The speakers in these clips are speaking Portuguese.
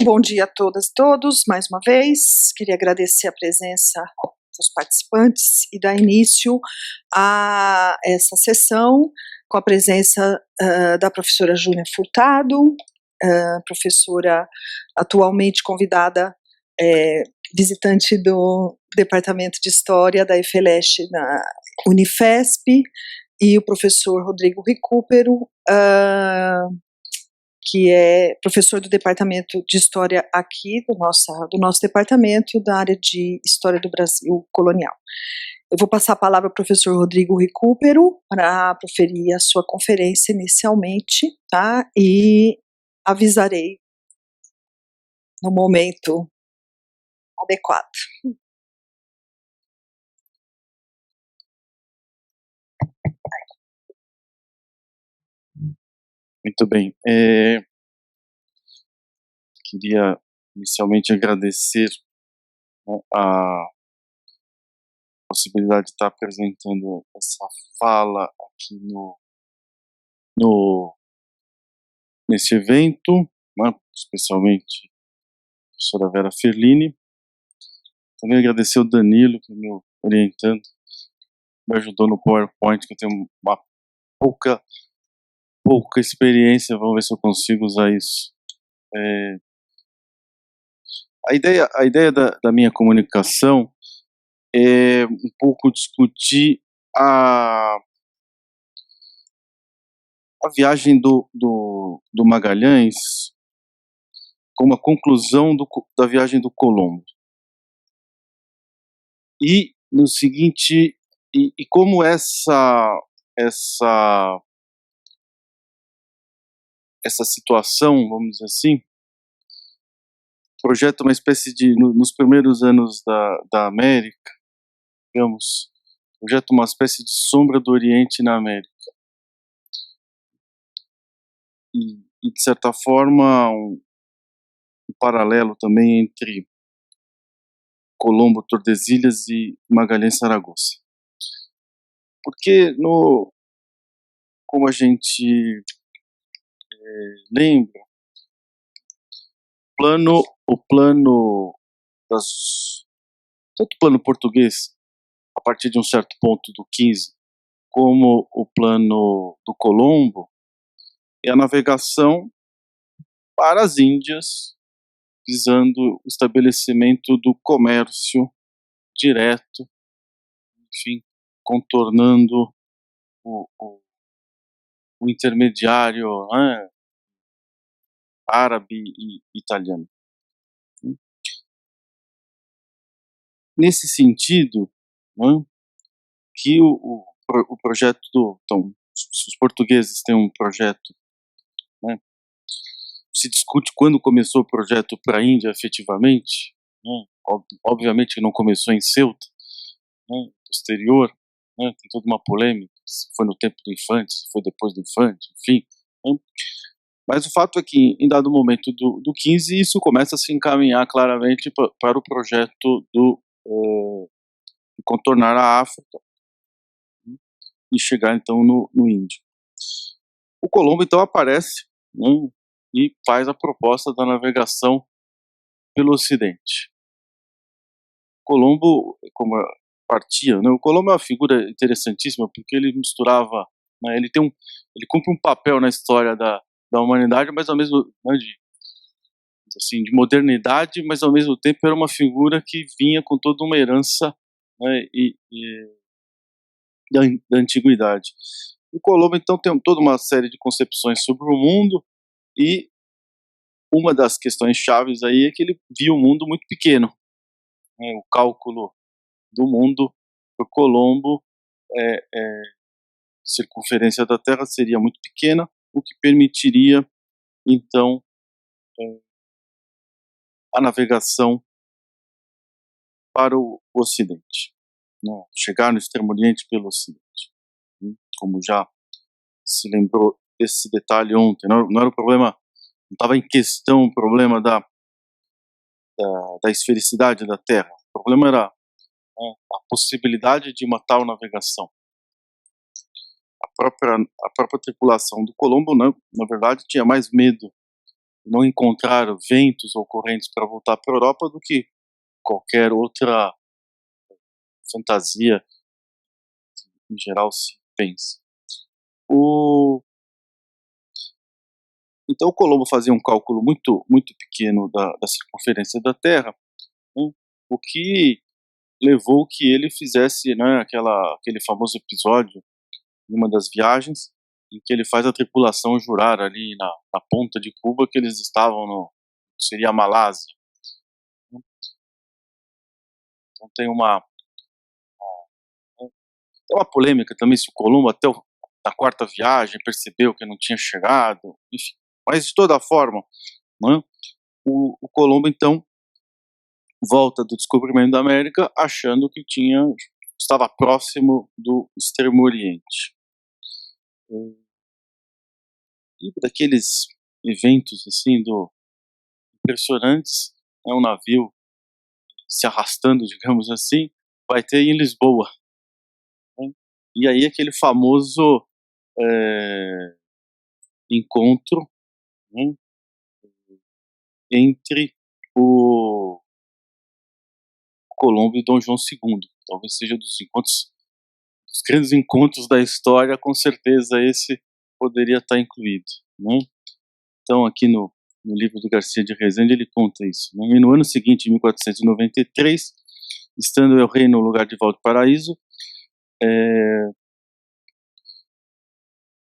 Bom dia a todas e todos, mais uma vez. Queria agradecer a presença dos participantes e dar início a essa sessão com a presença da professora Júlia Furtado, professora atualmente convidada, visitante do Departamento de História da EFELESH na Unifesp, e o professor Rodrigo Recupero, que é professor do Departamento de História aqui do nosso departamento, da área de História do Brasil Colonial. Eu vou passar a palavra ao professor Rodrigo Recupero para proferir a sua conferência inicialmente, tá? E avisarei no momento adequado. Muito bem. Queria inicialmente agradecer, né, a possibilidade de estar apresentando essa fala aqui nesse evento, né, especialmente a professora Vera Ferlini. Também agradecer o Danilo, que é meu orientando, me ajudou no PowerPoint, que eu tenho uma pouca experiência. Vamos ver se eu consigo usar isso. A ideia da minha comunicação é um pouco discutir a viagem do Magalhães como a conclusão da viagem do Colombo. E no seguinte, e como essa situação, vamos dizer assim, projeta uma espécie de, nos primeiros anos da América, digamos, projeta uma espécie de sombra do Oriente na América. E de certa forma, um paralelo também entre Colombo, Tordesilhas e Magalhães, Saragoça. Porque, como a gente lembra, o plano tanto o plano português, a partir de um certo ponto do 15, como o plano do Colombo, é a navegação para as Índias, visando o estabelecimento do comércio direto, enfim, contornando o intermediário, né, árabe e italiano. Nesse sentido, né, que o projeto então, se os portugueses têm um projeto, né, se discute quando começou o projeto para a Índia efetivamente, né, obviamente que não começou em Ceuta, né, posterior, né, tem toda uma polêmica, se foi no tempo do Infante, se foi depois do Infante, enfim, né. Mas o fato é que, em dado momento do 15, isso começa a se encaminhar claramente para o projeto de contornar a África, né, e chegar, então, no Índico. O Colombo, então, aparece, né, e faz a proposta da navegação pelo Ocidente. Colombo, como partia, né, o Colombo é uma figura interessantíssima, porque ele misturava, né, ele cumpre um papel na história da humanidade, mas ao mesmo, né, de modernidade, mas ao mesmo tempo era uma figura que vinha com toda uma herança, né, da antiguidade. O Colombo, então, tem toda uma série de concepções sobre o mundo, e uma das questões chaves aí é que ele via o mundo muito pequeno, né, o cálculo do mundo por Colombo, circunferência da Terra seria muito pequena, o que permitiria, então, a navegação para o Ocidente, né, chegar no Extremo Oriente pelo Ocidente, né, como já se lembrou desse detalhe ontem. Não era o problema, não estava em questão o problema da esfericidade da Terra, o problema era, né, a possibilidade de uma tal navegação. A própria tripulação do Colombo, né, na verdade, tinha mais medo não encontrar ventos ou correntes para voltar para a Europa do que qualquer outra fantasia em geral se pensa. Então o Colombo fazia um cálculo muito pequeno da circunferência da Terra, né, o que levou que ele fizesse, né, aquele famoso episódio em uma das viagens, em que ele faz a tripulação jurar ali na ponta de Cuba que eles estavam seria a Malásia. Então tem uma polêmica também se o Colombo na quarta viagem percebeu que não tinha chegado, enfim. Mas de toda forma, né, o Colombo então volta do descobrimento da América achando que estava próximo do Extremo Oriente. E daqueles eventos assim impressionantes, é um navio se arrastando, digamos assim, vai ter em Lisboa, né? E aí aquele famoso encontro, né, entre o Colombo e Dom João II. Talvez seja dos grandes encontros da história, com certeza esse poderia estar incluído, né? Então aqui no livro do Garcia de Rezende ele conta isso, né? E no ano seguinte, em 1493, estando el rei no lugar de Valparaíso,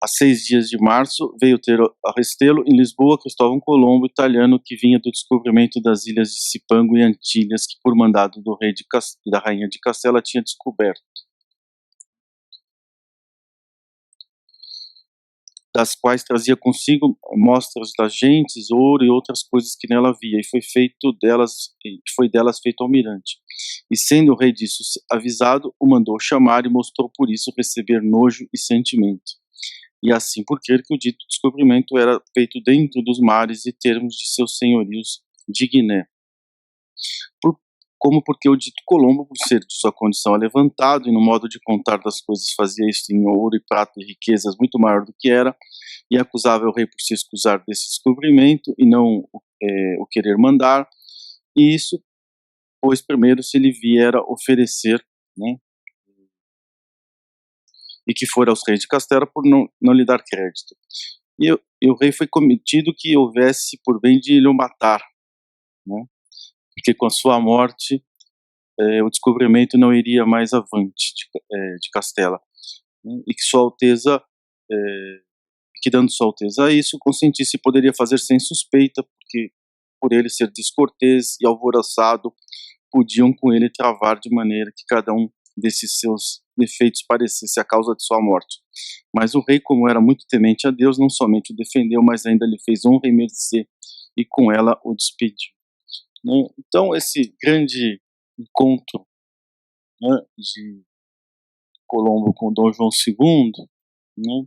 a 6 dias de março, veio ter a restê-lo em Lisboa Cristóvão Colombo, italiano que vinha do descobrimento das ilhas de Cipango e Antilhas, que por mandado do rei da rainha de Castela tinha descoberto, das quais trazia consigo mostras das gentes, ouro e outras coisas que nela havia, e foi delas feito almirante. E sendo o rei disso avisado, o mandou chamar e mostrou por isso receber nojo e sentimento. E assim por crer que o dito descobrimento era feito dentro dos mares e termos de seus senhorios de Guiné. Como porque o dito Colombo, por ser de sua condição levantado e no modo de contar das coisas fazia isto em ouro e prata e riquezas muito maior do que era, e acusava o rei por se excusar desse descobrimento e não o querer mandar, e isso, pois primeiro se lhe viera oferecer, né, e que fora aos reis de Castela por não lhe dar crédito. E o rei foi cometido que houvesse por bem de lhe matar, né, porque com a sua morte o descobrimento não iria mais avante de Castela, né, e que Sua Alteza, que dando Sua Alteza a isso, consentisse poderia fazer sem suspeita, porque por ele ser descortês e alvoroçado, podiam com ele travar de maneira que cada um desses seus defeitos parecesse a causa de sua morte. Mas o rei, como era muito temente a Deus, não somente o defendeu, mas ainda lhe fez honra e mercê, e com ela o despediu, né? Então esse grande encontro, né, de Colombo com Dom João II, né,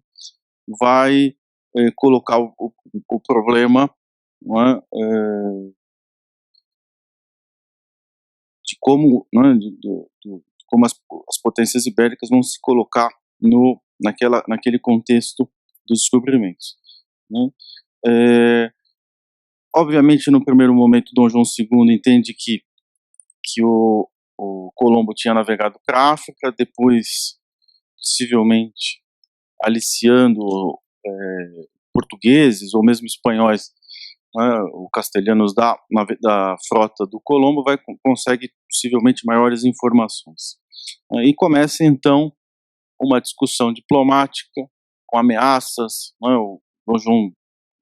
vai colocar o problema, né, de como, né, de como as potências ibéricas vão se colocar naquele contexto dos descobrimentos, né. Obviamente, no primeiro momento, Dom João II entende que o Colombo tinha navegado para a África, depois, possivelmente, aliciando portugueses ou mesmo espanhóis, né, ou castelhanos da frota do Colombo, consegue possivelmente maiores informações. E começa então uma discussão diplomática com ameaças, né, o Dom João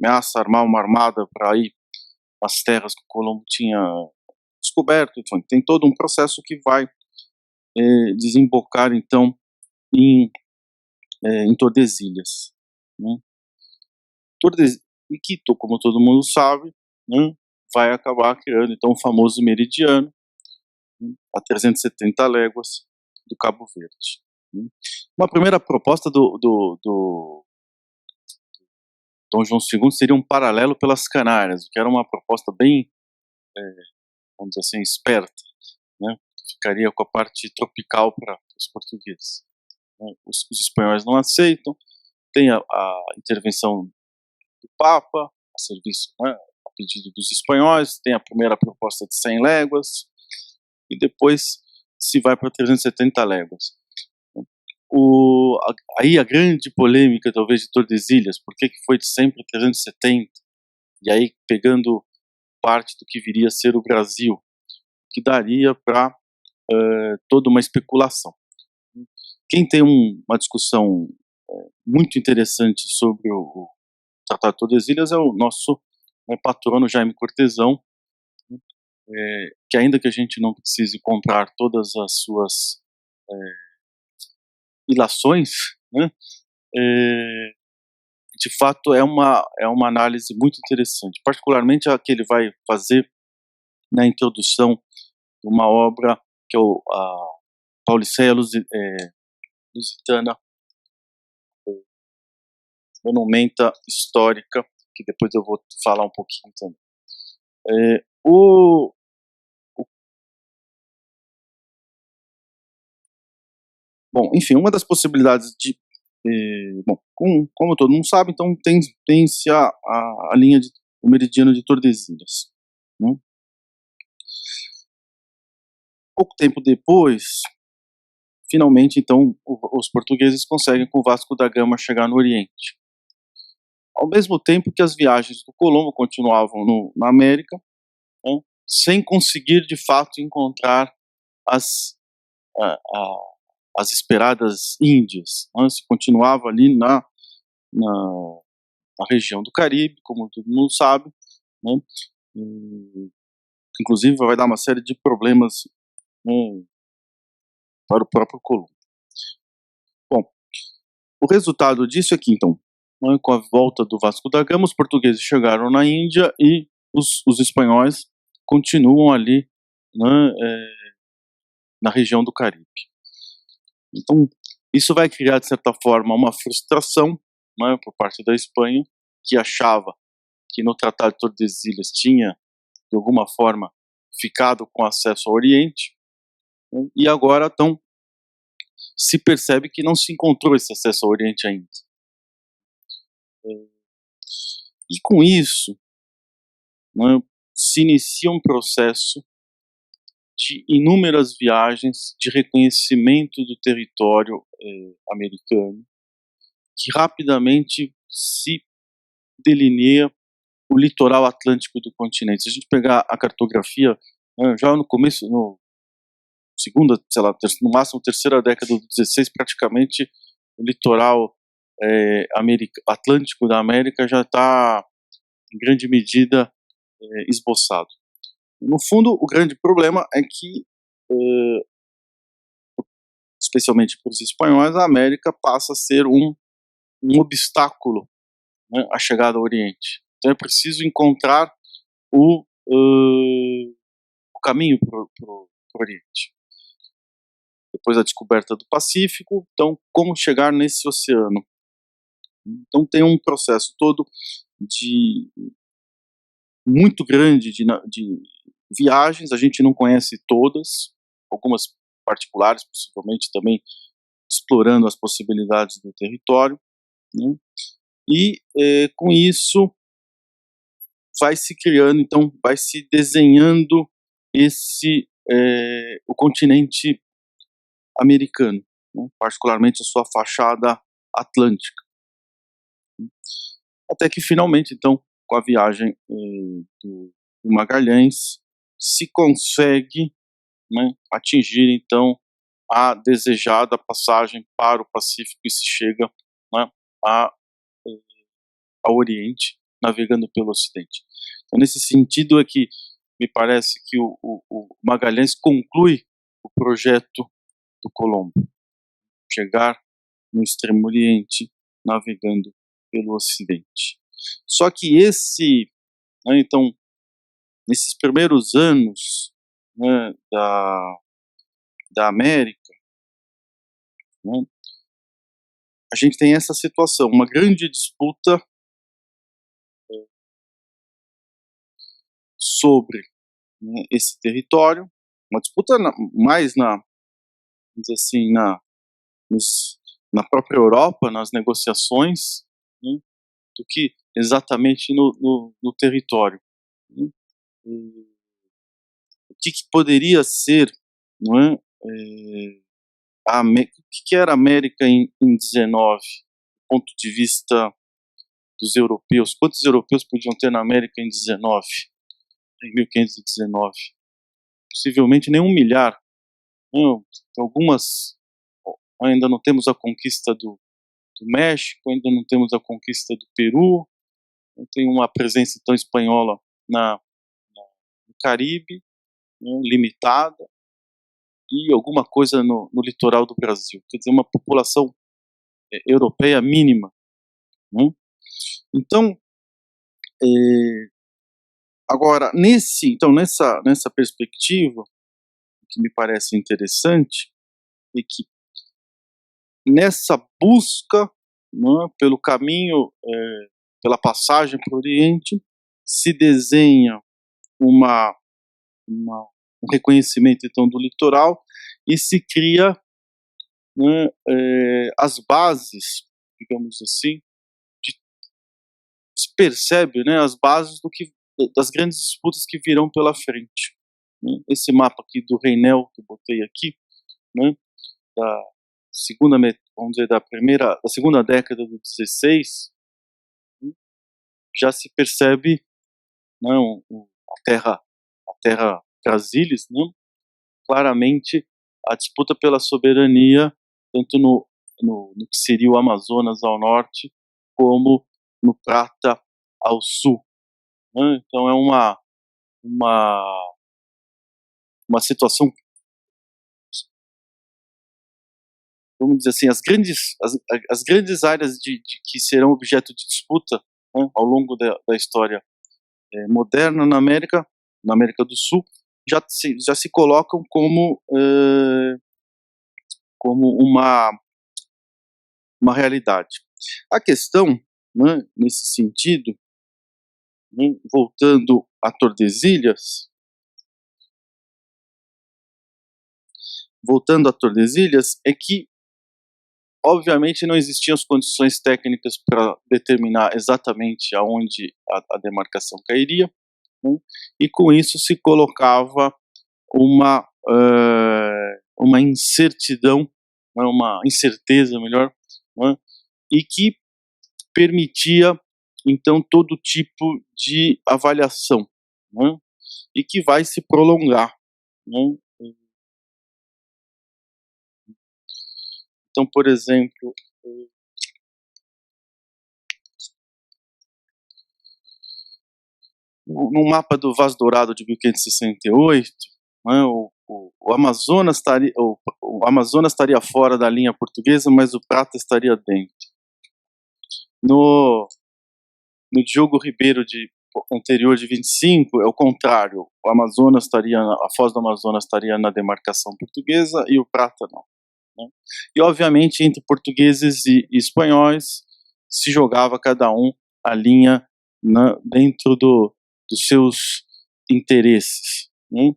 ameaça armar uma armada para ir às terras que o Colombo tinha descoberto. Então, tem todo um processo que vai desembocar então em Tordesilhas, né? E Quito, como todo mundo sabe, né, vai acabar criando então o famoso meridiano, né, a 370 léguas do Cabo Verde, né. Uma primeira proposta do Dom João II seria um paralelo pelas Canárias, o que era uma proposta bem, vamos dizer assim, esperta, né, ficaria com a parte tropical para os portugueses, né. Os espanhóis não aceitam, tem a intervenção do Papa, a serviço, né, pedido dos espanhóis, tem a primeira proposta de 100 léguas, e depois se vai para 370 léguas. Aí a grande polêmica, talvez, de Tordesilhas, por que foi de 100 para 370, e aí pegando parte do que viria a ser o Brasil, que daria para toda uma especulação. Quem tem uma discussão muito interessante sobre o Tratado de Tordesilhas é o nosso patrono Jaime Cortesão, que ainda que a gente não precise comprar todas as suas ilações, né, de fato é uma análise muito interessante, particularmente a que ele vai fazer na introdução de uma obra que é a Pauliceia Lusitana, monumenta histórica, que depois eu vou falar um pouquinho também. Bom, enfim, uma das possibilidades de... bom, como todo mundo sabe, então tem-se a linha o meridiano de Tordesilhas. Né? Pouco tempo depois, finalmente, então, os portugueses conseguem com o Vasco da Gama chegar no Oriente. Ao mesmo tempo que as viagens do Colombo continuavam na América, né, sem conseguir de fato encontrar as esperadas Índias. Né, se continuava ali na região do Caribe, como todo mundo sabe, né, inclusive vai dar uma série de problemas para o próprio Colombo. Bom, o resultado disso é que, então, com a volta do Vasco da Gama, os portugueses chegaram na Índia e os espanhóis continuam ali, né, na região do Caribe. Então, isso vai criar, de certa forma, uma frustração, né, por parte da Espanha, que achava que no Tratado de Tordesilhas tinha, de alguma forma, ficado com acesso ao Oriente, né, e agora, então, se percebe que não se encontrou esse acesso ao Oriente ainda. E com isso, né, se inicia um processo de inúmeras viagens de reconhecimento do território americano, que rapidamente se delineia o litoral atlântico do continente. Se a gente pegar a cartografia, já no começo, no segunda, sei lá, no máximo terceira década do 16, praticamente o litoral atlântico da América já está, em grande medida, esboçado. No fundo, o grande problema é que, especialmente para os espanhóis, a América passa a ser um obstáculo, né, à chegada ao Oriente. Então é preciso encontrar o caminho para o Oriente. Depois da descoberta do Pacífico, então como chegar nesse oceano? Então tem um processo todo muito grande de viagens, a gente não conhece todas, algumas particulares, possivelmente também explorando as possibilidades do território, né? E com isso vai se criando, então vai se desenhando o continente americano, né? Particularmente a sua fachada atlântica. Até que finalmente, então, com a viagem do Magalhães, se consegue, né, atingir então a desejada passagem para o Pacífico e se chega, né, ao Oriente, navegando pelo Ocidente. Então, nesse sentido é que me parece que o Magalhães conclui o projeto do Colombo, chegar no Extremo Oriente navegando pelo Ocidente. Só que né, então, nesses primeiros anos, né, da América, né, a gente tem essa situação, uma grande disputa sobre, né, esse território, uma disputa mais vamos dizer assim, na própria Europa, nas negociações, né, do que exatamente no território. o que poderia ser, não é, o que era a América em 19, do ponto de vista dos europeus? Quantos europeus podiam ter na América em 19, em 1519? Possivelmente nem 1 milhar. Algumas, ainda não temos a conquista do México, ainda não temos a conquista do Peru, tem uma presença então espanhola no Caribe, né, limitada, e alguma coisa no litoral do Brasil, quer dizer, uma população europeia mínima, né? Então, agora, nessa perspectiva, o que me parece interessante é que nessa busca, né, pelo caminho, pela passagem para o Oriente, se desenha um reconhecimento então do litoral e se cria, né, as bases, digamos assim, se percebe, né, as bases das grandes disputas que virão pela frente, né? Esse mapa aqui do Reinel que eu botei aqui, né, da segunda, vamos dizer, da segunda década do 16, já se percebe, né, a terra Brasília, né, claramente a disputa pela soberania, tanto no que seria o Amazonas ao norte, como no Prata ao sul, né? Então é uma situação, vamos dizer assim, as grandes áreas que serão objeto de disputa, né, ao longo da história moderna na América do Sul, já se colocam como uma realidade. A questão, né, nesse sentido, né, voltando a Tordesilhas, é que obviamente não existiam as condições técnicas para determinar exatamente aonde a demarcação cairia, né, e com isso se colocava uma incertidão, né, uma incerteza melhor, né, e que permitia então todo tipo de avaliação, né, e que vai se prolongar, né. Então, por exemplo, no mapa do Vaz Dourado de 1568, né, o Amazonas estaria fora da linha portuguesa, mas o Prata estaria dentro. No Diogo Ribeiro anterior de 25, é o contrário. A Foz do Amazonas estaria na demarcação portuguesa e o Prata não, né? E obviamente entre portugueses e espanhóis se jogava cada um a linha, né, dentro dos seus interesses, né?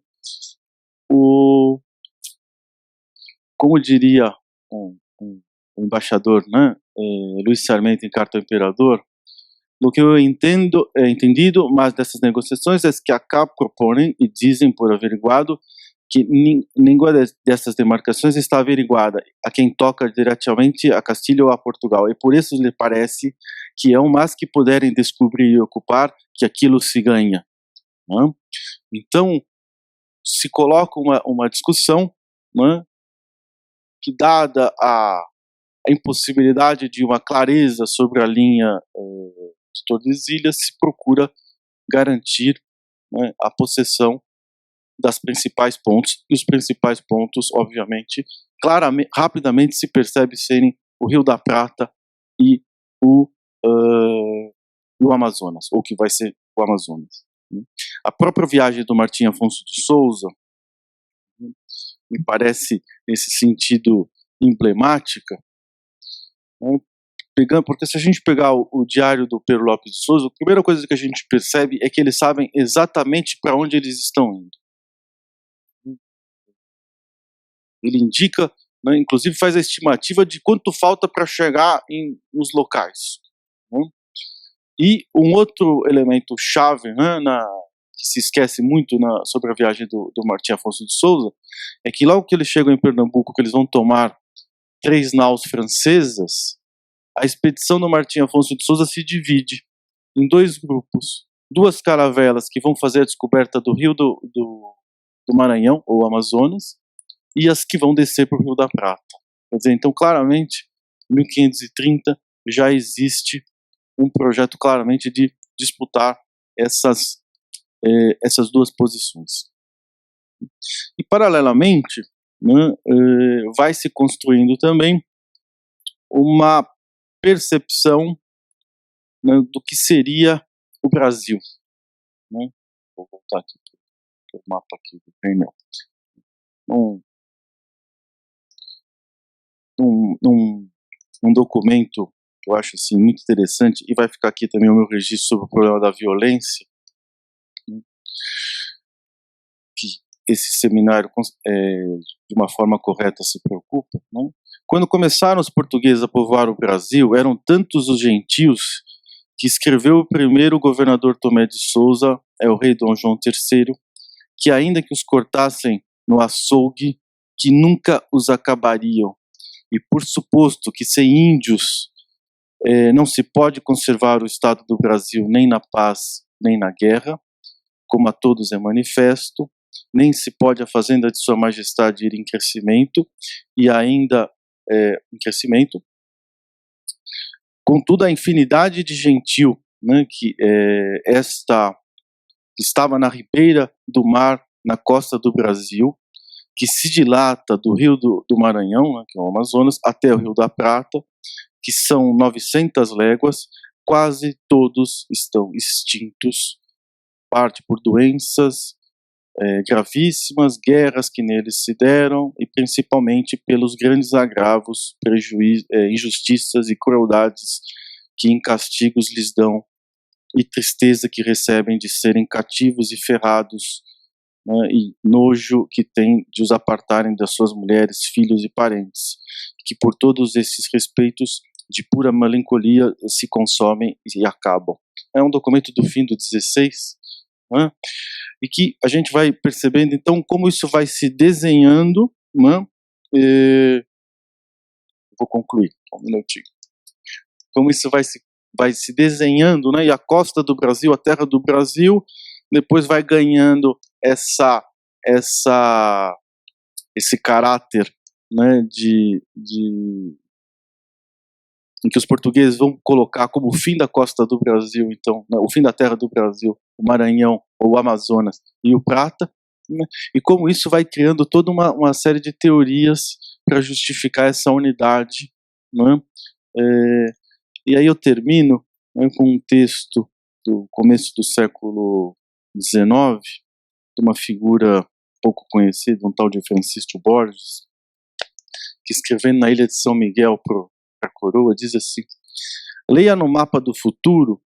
Como diria um embaixador, né, Luiz Sarmento em Carta ao Imperador, lo que eu entendido mais dessas negociações é que acá propõem e dizem por averiguado que nenhuma dessas demarcações está averiguada a quem toca diretamente a Castilho ou a Portugal, e por isso lhe parece que é o mais que puderem descobrir e ocupar que aquilo se ganha, né? Então se coloca uma discussão, né, que dada a impossibilidade de uma clareza sobre a linha de Tordesilhas, se procura garantir, né, a possessão das principais pontes, e os principais pontos, obviamente, rapidamente se percebe serem o Rio da Prata e o Amazonas, ou que vai ser o Amazonas, né? A própria viagem do Martim Afonso de Souza, né, me parece, nesse sentido, emblemática, né, porque se a gente pegar o diário do Pedro Lopes de Souza, a primeira coisa que a gente percebe é que eles sabem exatamente para onde eles estão indo. Ele indica, né, inclusive faz a estimativa de quanto falta para chegar nos locais, né? E um outro elemento chave, né, que se esquece muito sobre a viagem do Martim Afonso de Souza, é que logo que eles chegam em Pernambuco, que eles vão tomar 3 naus francesas, a expedição do Martim Afonso de Souza se divide em 2 grupos. 2 caravelas que vão fazer a descoberta do rio do Maranhão, ou Amazonas, e as que vão descer para o Rio da Prata. Quer dizer, então, claramente, em 1530, já existe um projeto claramente de disputar essas 2 posições. E, paralelamente, né, vai se construindo também uma percepção, né, do que seria o Brasil. Né? Vou voltar aqui para o mapa aqui do painel. Um documento que eu acho assim, muito interessante, e vai ficar aqui também o meu registro sobre o problema da violência, né, que esse seminário, de uma forma correta, se preocupa. Né? Quando começaram os portugueses a povoar o Brasil, eram tantos os gentios que escreveu o primeiro governador Tomé de Souza, o rei Dom João III, que ainda que os cortassem no açougue, que nunca os acabariam. E por suposto que sem índios não se pode conservar o Estado do Brasil nem na paz, nem na guerra, como a todos é manifesto, nem se pode a fazenda de Sua Majestade ir em crescimento, e ainda em crescimento. Contudo, a infinidade de gentil, né, que estava na ribeira do mar, na costa do Brasil, que se dilata do rio do Maranhão, né, que é o Amazonas, até o Rio da Prata, que são 900 léguas, quase todos estão extintos, parte por doenças gravíssimas, guerras que neles se deram, e principalmente pelos grandes agravos, injustiças e crueldades que em castigos lhes dão, e tristeza que recebem de serem cativos e ferrados, né, e nojo que tem de os apartarem das suas mulheres, filhos e parentes, que por todos esses respeitos de pura melancolia se consomem e acabam. É um documento do fim do 16, né, e que a gente vai percebendo então como isso vai se desenhando, né, vou concluir, um minutinho, como isso vai se desenhando, né, e a costa do Brasil, a terra do Brasil, depois vai ganhando esse caráter, né, em que os portugueses vão colocar como o fim da costa do Brasil, então, né, o fim da terra do Brasil, o Maranhão, ou o Amazonas e o Prata, né, e como isso vai criando toda uma série de teorias para justificar essa unidade, né. E aí eu termino, né, com um texto do começo do século XIX, de uma figura pouco conhecida, um tal de Francisco Borges, que escrevendo na ilha de São Miguel para a coroa, diz assim: leia no mapa do futuro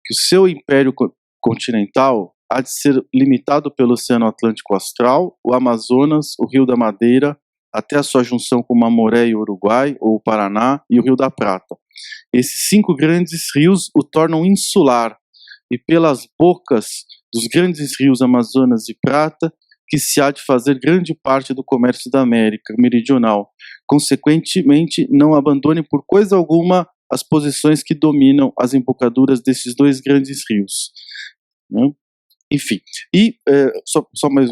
que o seu império continental há de ser limitado pelo Oceano Atlântico Austral, o Amazonas, o Rio da Madeira, até a sua junção com o Mamoré e o Uruguai, ou o Paraná, e o Rio da Prata. Esses 5 grandes rios o tornam insular, e pelas bocas dos grandes rios Amazonas e Prata, que se há de fazer grande parte do comércio da América Meridional. Consequentemente, não abandone por coisa alguma as posições que dominam as embocaduras desses 2 grandes rios. Né? Enfim, e só mais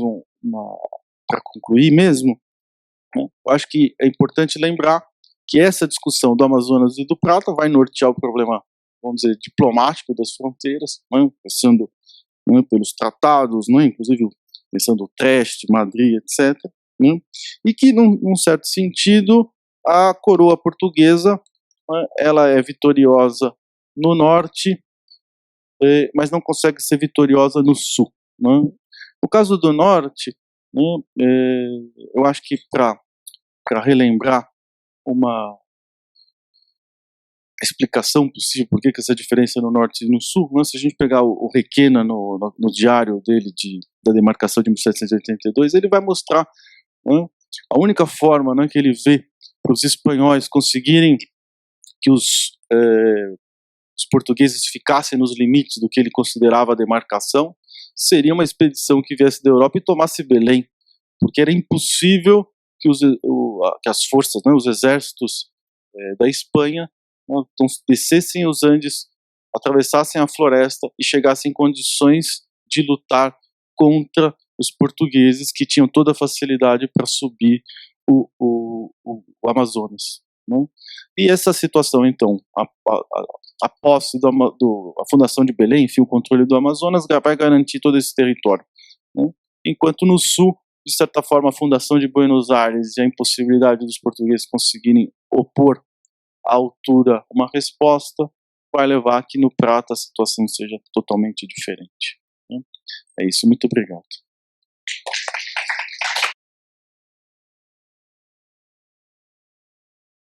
para concluir mesmo, né? Eu acho que é importante lembrar que essa discussão do Amazonas e do Prata vai nortear o problema, vamos dizer, diplomático das fronteiras, né? Pensando, né, pelos tratados, né, inclusive pensando Trieste, Madrid, etc. Né? E que, num certo sentido, a coroa portuguesa, né, ela é vitoriosa no norte, mas não consegue ser vitoriosa no sul. Né? No caso do norte, né, eu acho que para relembrar uma explicação possível por que essa diferença no norte e no sul, né, se a gente pegar o Requena no diário dele da demarcação de 1782, ele vai mostrar, né, a única forma, né, que ele vê para os espanhóis conseguirem que os portugueses ficassem nos limites do que ele considerava a demarcação seria uma expedição que viesse da Europa e tomasse Belém, porque era impossível que as forças, né, os exércitos da Espanha, né, descessem os Andes, atravessassem a floresta e chegassem em condições de lutar contra os portugueses, que tinham toda a facilidade para subir o Amazonas, né? E essa situação, então, a posse a fundação de Belém, enfim, o controle do Amazonas, vai garantir todo esse território, né? Enquanto no sul, de certa forma, a fundação de Buenos Aires e a impossibilidade dos portugueses conseguirem opor à altura uma resposta, vai levar a que no Prata a situação seja totalmente diferente, né? É isso, muito obrigado.